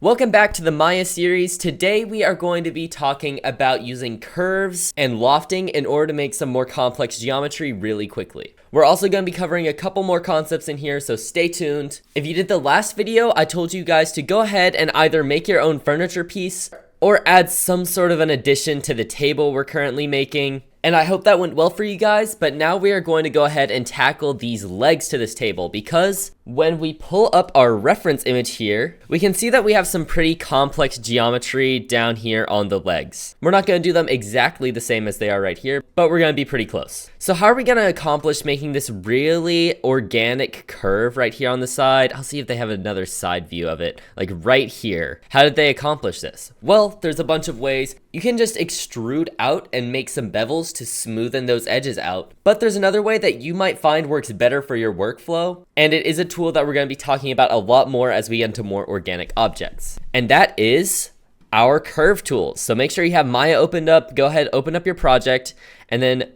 Welcome back to the Maya series. Today we are going to be talking about using curves and lofting in order to make some more complex geometry really quickly. We're also going to be covering a couple more concepts in here, so stay tuned. If you did the last video, I told you guys to go ahead and either make your own furniture piece or add some sort of an addition to the table we're currently making. And I hope that went well for you guys, but now we are going to go ahead and tackle these legs to this table because when we pull up our reference image here, we can see that we have some pretty complex geometry down here on the legs. We're not going to do them exactly the same as they are right here, but we're going to be pretty close. So how are we going to accomplish making this really organic curve right here on the side? I'll see if they have another side view of it, like right here. How did they accomplish this? Well, there's a bunch of ways. You can just extrude out and make some bevels to smoothen those edges out. But there's another way that you might find works better for your workflow, and it is a tool that we're going to be talking about a lot more as we get into more organic objects. And that is our curve tools. So make sure you have Maya opened up. Go ahead, open up your project, and then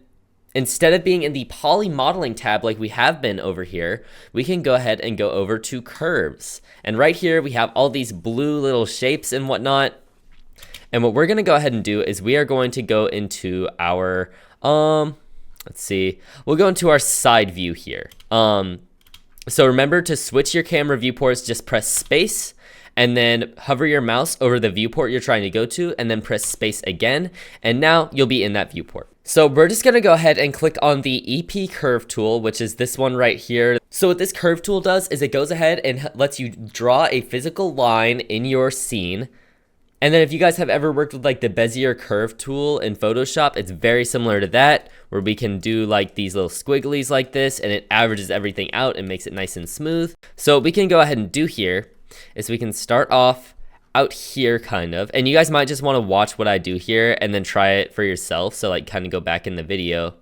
instead of being in the poly modeling tab like we have been over here, we can go ahead and go over to curves. And right here we have all these blue little shapes and whatnot. And what we're going to go ahead and do is we are going to go into our, let's see, we'll go into our side view here. So remember to switch your camera viewports, just press space and then hover your mouse over the viewport you're trying to go to and then press space again. And now you'll be in that viewport. So we're just going to go ahead and click on the EP curve tool, which is this one right here. So what this curve tool does is it goes ahead and lets you draw a physical line in your scene. And then if you guys have ever worked with like the Bezier curve tool in Photoshop, it's very similar to that, where we can do like these little squigglies like this and it averages everything out and makes it nice and smooth. So what we can go ahead and do here is we can start off out here kind of, and you guys might just want to watch what I do here and then try it for yourself. So like kind of go back in the video,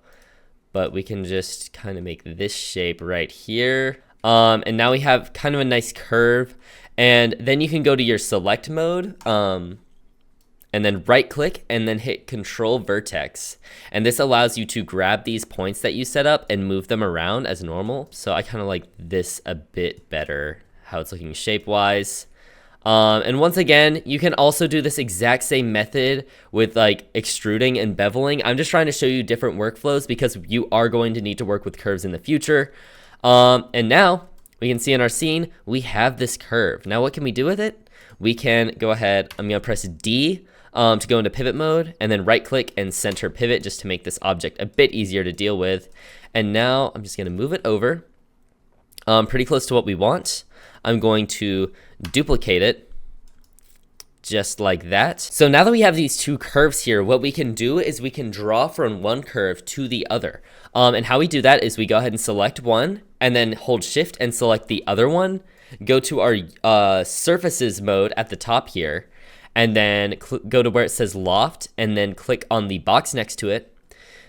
but we can just kind of make this shape right here. And now we have kind of a nice curve. And then you can go to your select mode and then right click and then hit control vertex. And this allows you to grab these points that you set up and move them around as normal. So I kind of like this a bit better, how it's looking shape wise. And once again, you can also do this exact same method with like extruding and beveling. I'm just trying to show you different workflows because you are going to need to work with curves in the future. And now we can see in our scene, we have this curve. Now what can we do with it? We can go ahead, I'm gonna press D to go into pivot mode and then right click and center pivot just to make this object a bit easier to deal with. And now I'm just gonna move it over pretty close to what we want. I'm going to duplicate it just like that. So now that we have these two curves here, what we can do is we can draw from one curve to the other. And how we do that is we go ahead and select one and then hold shift and select the other one, go to our surfaces mode at the top here, and then go to where it says loft and then click on the box next to it.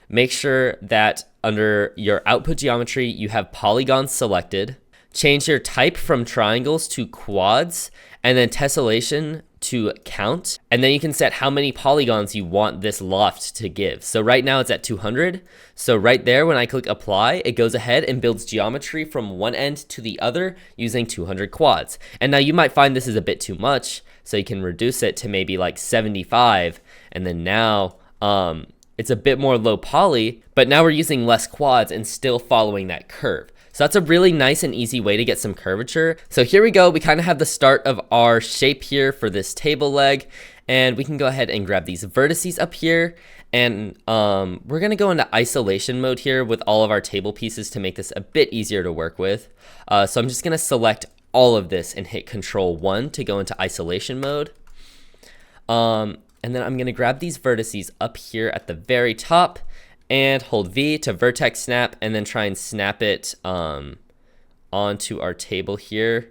Make sure that under your output geometry, you have polygons selected. Change your type from triangles to quads and then tessellation to count, and then you can set how many polygons you want this loft to give. So right now it's at 200. So right there, when I click apply, it goes ahead and builds geometry from one end to the other using 200 quads. And now you might find this is a bit too much, so you can reduce it to maybe like 75. And then now it's a bit more low poly, but now we're using less quads and still following that curve. So that's a really nice and easy way to get some curvature. So here we go. We kind of have the start of our shape here for this table leg. And we can go ahead and grab these vertices up here. And we're going to go into isolation mode here with all of our table pieces to make this a bit easier to work with. So I'm just going to select all of this and hit Control 1 to go into isolation mode. And then I'm going to grab these vertices up here at the very top and hold V to vertex snap and then try and snap it onto our table here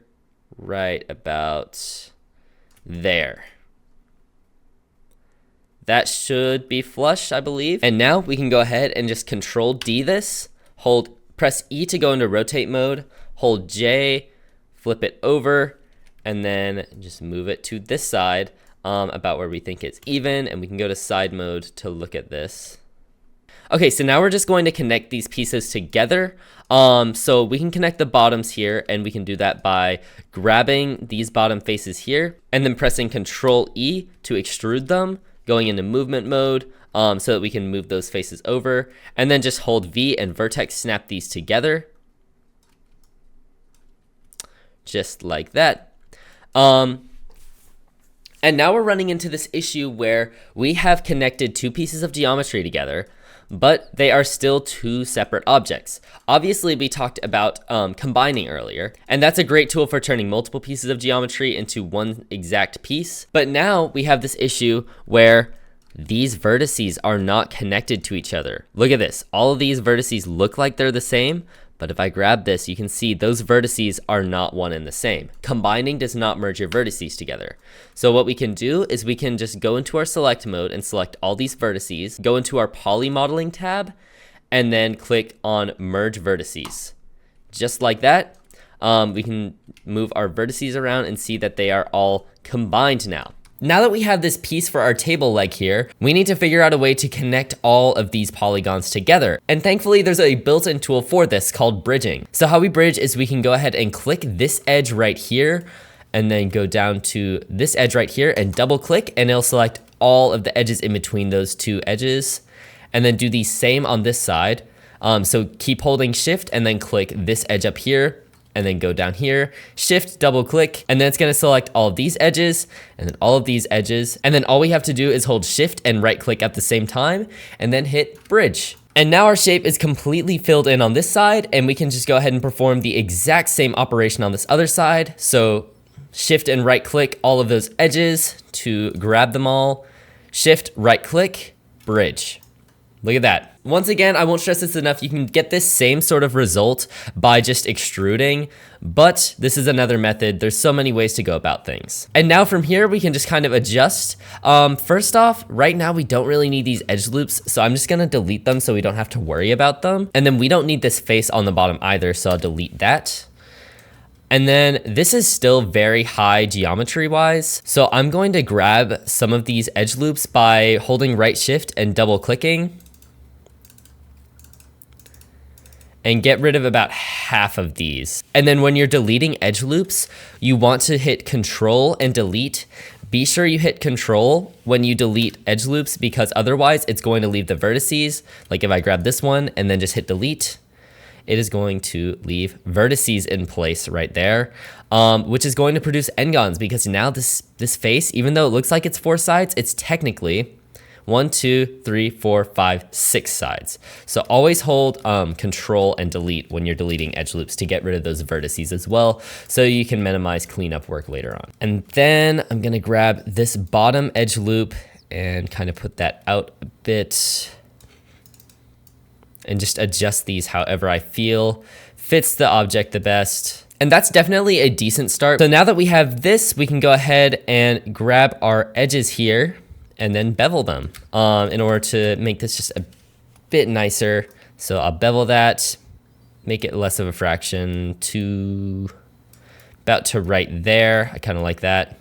right about there. That should be flush, I believe. And now we can go ahead and just Control D this, press E to go into rotate mode, hold J, flip it over, and then just move it to this side about where we think it's even, and we can go to side mode to look at this. Okay, so now we're just going to connect these pieces together. So we can connect the bottoms here, and we can do that by grabbing these bottom faces here and then pressing Control E to extrude them, going into movement mode, so that we can move those faces over, and then just hold V and vertex snap these together. Just like that. And now we're running into this issue where we have connected two pieces of geometry together, but they are still two separate objects. Obviously, we talked about combining earlier, and that's a great tool for turning multiple pieces of geometry into one exact piece. But now we have this issue where these vertices are not connected to each other. Look at this. All of these vertices look like they're the same, but if I grab this, you can see those vertices are not one and the same. Combining does not merge your vertices together. So what we can do is we can just go into our select mode and select all these vertices, go into our poly modeling tab, and then click on merge vertices. Just like that, we can move our vertices around and see that they are all combined now. Now that we have this piece for our table leg here, we need to figure out a way to connect all of these polygons together. And thankfully, there's a built-in tool for this called bridging. So how we bridge is we can go ahead and click this edge right here, and then go down to this edge right here and double click, and it'll select all of the edges in between those two edges. And then do the same on this side. So keep holding shift and then click this edge up here, and then go down here, shift, double click, and then it's gonna select all of these edges, and then all of these edges, and then all we have to do is hold shift and right click at the same time, and then hit bridge. And now our shape is completely filled in on this side, and we can just go ahead and perform the exact same operation on this other side. So shift and right click all of those edges to grab them all, shift, right click, bridge. Look at that. Once again, I won't stress this enough, you can get this same sort of result by just extruding, but this is another method. There's so many ways to go about things. And now from here, we can just kind of adjust. First off, right now we don't really need these edge loops, so I'm just gonna delete them so we don't have to worry about them. And then we don't need this face on the bottom either, so I'll delete that. And then this is still very high geometry wise. So I'm going to grab some of these edge loops by holding right shift and double clicking, and get rid of about half of these. And then when you're deleting edge loops, you want to hit Control and delete. Be sure you hit Control when you delete edge loops, because otherwise it's going to leave the vertices. Like if I grab this one and then just hit delete, it is going to leave vertices in place right there, which is going to produce n-gons, because now this face, even though it looks like it's 4 sides, it's technically 1, 2, 3, 4, 5, 6 sides. So always hold Control and delete when you're deleting edge loops to get rid of those vertices as well, so you can minimize cleanup work later on. And then I'm gonna grab this bottom edge loop and kind of put that out a bit and just adjust these however I feel fits the object the best. And that's definitely a decent start. So now that we have this, we can go ahead and grab our edges here and then bevel them in order to make this just a bit nicer. So I'll bevel that, make it less of a fraction to about to right there. I kind of like that.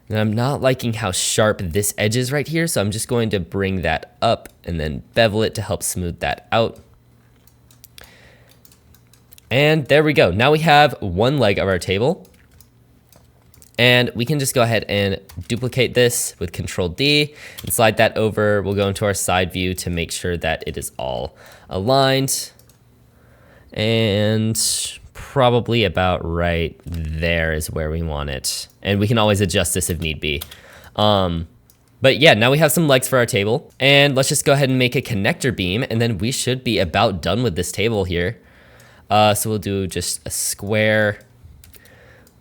And I'm not liking how sharp this edge is right here, so I'm just going to bring that up and then bevel it to help smooth that out. And there we go. Now we have one leg of our table. And we can just go ahead and duplicate this with Control D and slide that over. We'll go into our side view to make sure that it is all aligned. And probably about right there is where we want it. And we can always adjust this if need be. But yeah, now we have some legs for our table. And let's just go ahead and make a connector beam, and then we should be about done with this table here. So we'll do just a square.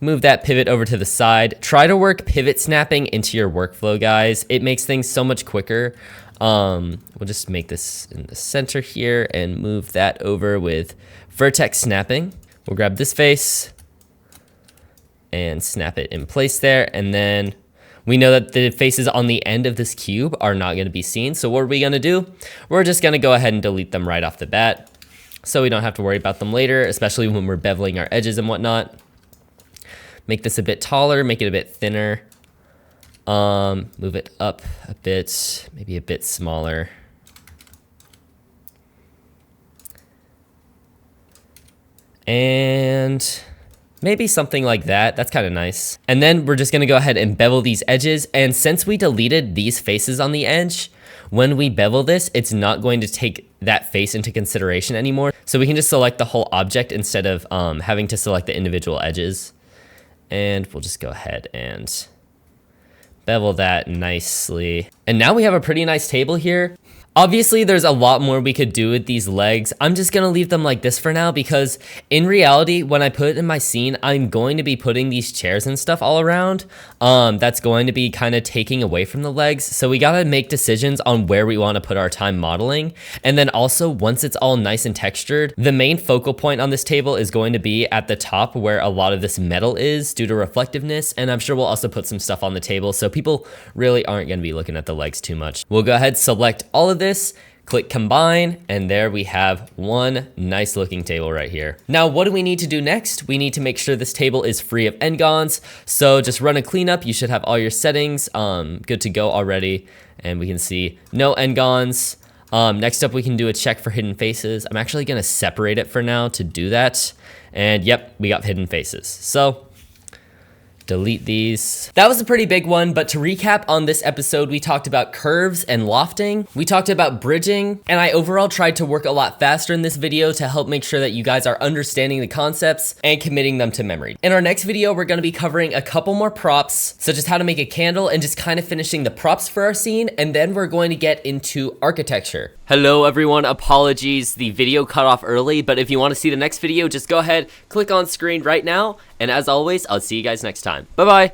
Move that pivot over to the side. Try to work pivot snapping into your workflow, guys. It makes things so much quicker. We'll just make this in the center here and move that over with vertex snapping. We'll grab this face and snap it in place there. And then we know that the faces on the end of this cube are not going to be seen. So what are we going to do? We're just going to go ahead and delete them right off the bat, so we don't have to worry about them later, especially when we're beveling our edges and whatnot. Make this a bit taller, make it a bit thinner. Move it up a bit, maybe a bit smaller. And maybe something like that. That's kind of nice. And then we're just gonna go ahead and bevel these edges. And since we deleted these faces on the edge, when we bevel this, it's not going to take that face into consideration anymore. So we can just select the whole object instead of having to select the individual edges. And we'll just go ahead and bevel that nicely. And now we have a pretty nice table here. Obviously, there's a lot more we could do with these legs. I'm just gonna leave them like this for now because in reality, when I put it in my scene, I'm going to be putting these chairs and stuff all around. That's going to be kind of taking away from the legs. So we gotta make decisions on where we wanna put our time modeling. And then also, once it's all nice and textured, the main focal point on this table is going to be at the top where a lot of this metal is due to reflectiveness. And I'm sure we'll also put some stuff on the table so people really aren't gonna be looking at the legs too much. We'll go ahead, select all of this, click combine, and there we have one nice looking table right here. Now, what do we need to do next? We need to make sure this table is free of n-gons. So just run a cleanup. You should have all your settings good to go already. And we can see no n-gons. Next up, we can do a check for hidden faces. I'm actually gonna separate it for now to do that. And yep, we got hidden faces. So delete these. That was a pretty big one, but to recap on this episode, we talked about curves and lofting. We talked about bridging, and I overall tried to work a lot faster in this video to help make sure that you guys are understanding the concepts and committing them to memory. In our next video, we're gonna be covering a couple more props, such as how to make a candle and just kind of finishing the props for our scene, and then we're going to get into architecture. Hello everyone, apologies, the video cut off early, but if you want to see the next video, just go ahead, click on screen right now, and as always, I'll see you guys next time. Bye-bye!